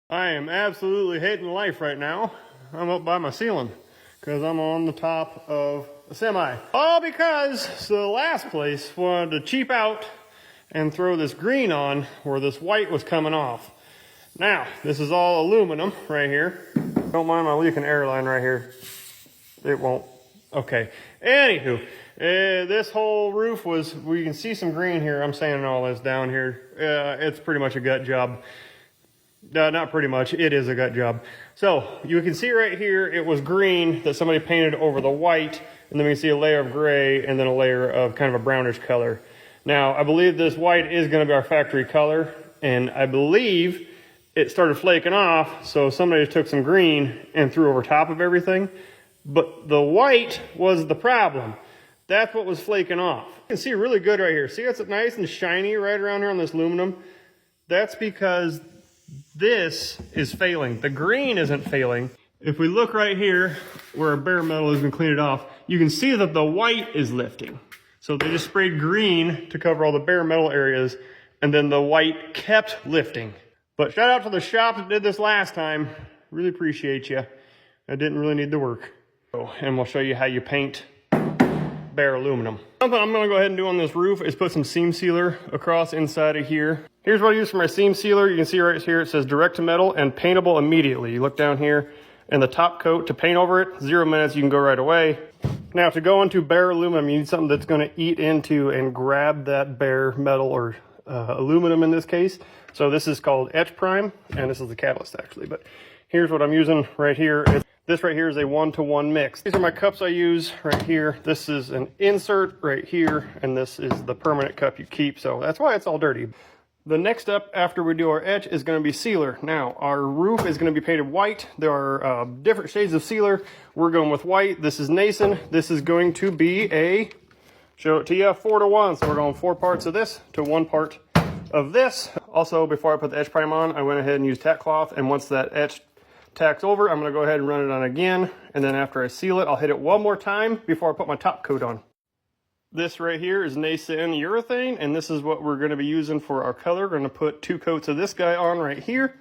I am absolutely hating life right now. I'm up by my ceiling because I'm on the top of a semi. All because the last place wanted to cheap out and throw this green on where this white was coming off. Now, this is all aluminum right here. Don't mind my leaking air line right here. It won't. Okay. Anywho, this whole roof was, we can see some green here. I'm sanding all this down here. It's pretty much a gut job. Not pretty much, it is a gut job. So you can see right here, it was green that somebody painted over the white, and then we can see a layer of gray and then a layer of kind of a brownish color. Now, I believe this white is gonna be our factory color, and I believe it started flaking off, so somebody took some green and threw over top of everything. But the white was the problem. That's what was flaking off. You can see really good right here. See, it's nice and shiny right around here on this aluminum. That's because this is failing. The green isn't failing. If we look right here where our bare metal is and clean it off, you can see that the white is lifting. So they just sprayed green to cover all the bare metal areas, and then the white kept lifting. But shout out to the shop that did this last time. Really appreciate you. I didn't really need the work. And we'll show you how you paint bare aluminum. Something I'm gonna go ahead and do on this roof is put some seam sealer across inside of here. Here's what I use for my seam sealer. You can see right here, it says direct to metal and paintable immediately. You look down here and the top coat to paint over it, 0 minutes, you can go right away. Now to go into bare aluminum, you need something that's gonna eat into and grab that bare metal or aluminum in this case. So this is called Etch Prime, and this is the catalyst actually, but here's what I'm using right here. This right here is a 1-to-1 mix. These are my cups I use right here. This is an insert right here, and this is the permanent cup you keep, so that's why it's all dirty. The next step after we do our etch is gonna be sealer. Now, our roof is gonna be painted white. There are different shades of sealer. We're going with white. This is Nason. This is going to be a, show it to you, 4-to-1. So we're going 4 parts of this to 1 part of this. Also, before I put the etch prime on, I went ahead and used tack cloth, and once that etch tack's over, I'm gonna go ahead and run it on again, and then after I seal it, I'll hit it 1 more time before I put my top coat on. This right here is Nason urethane, and this is what we're gonna be using for our color. We're gonna put 2 coats of this guy on right here,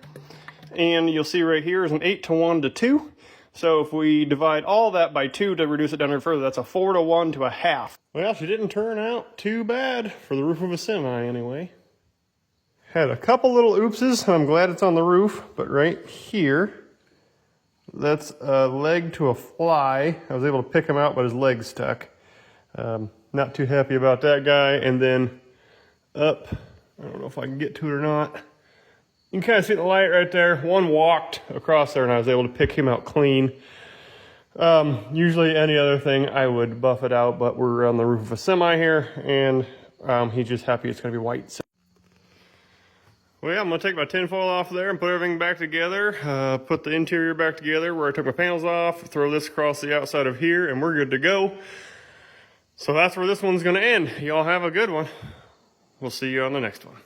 and you'll see right here is an 8-to-1 to 2. So if we divide all that by 2 to reduce it down even further, that's a 4-to-1 to a half. Well, she didn't turn out too bad for the roof of a semi anyway. Had a couple little oopses, and I'm glad it's on the roof, but right here, that's a leg to a fly. I was able to pick him out, but his leg's stuck. Not too happy about that guy. And then up, I don't know if I can get to it or not. You can kind of see the light right there. One walked across there and I was able to pick him out clean. Usually any other thing I would buff it out, but we're on the roof of a semi here, and he's just happy it's gonna be white. So. Well, yeah, I'm gonna take my tinfoil off there and put everything back together, put the interior back together where I took my panels off, throw this across the outside of here, and we're good to go. So that's where this one's gonna end. Y'all have a good one. We'll see you on the next one.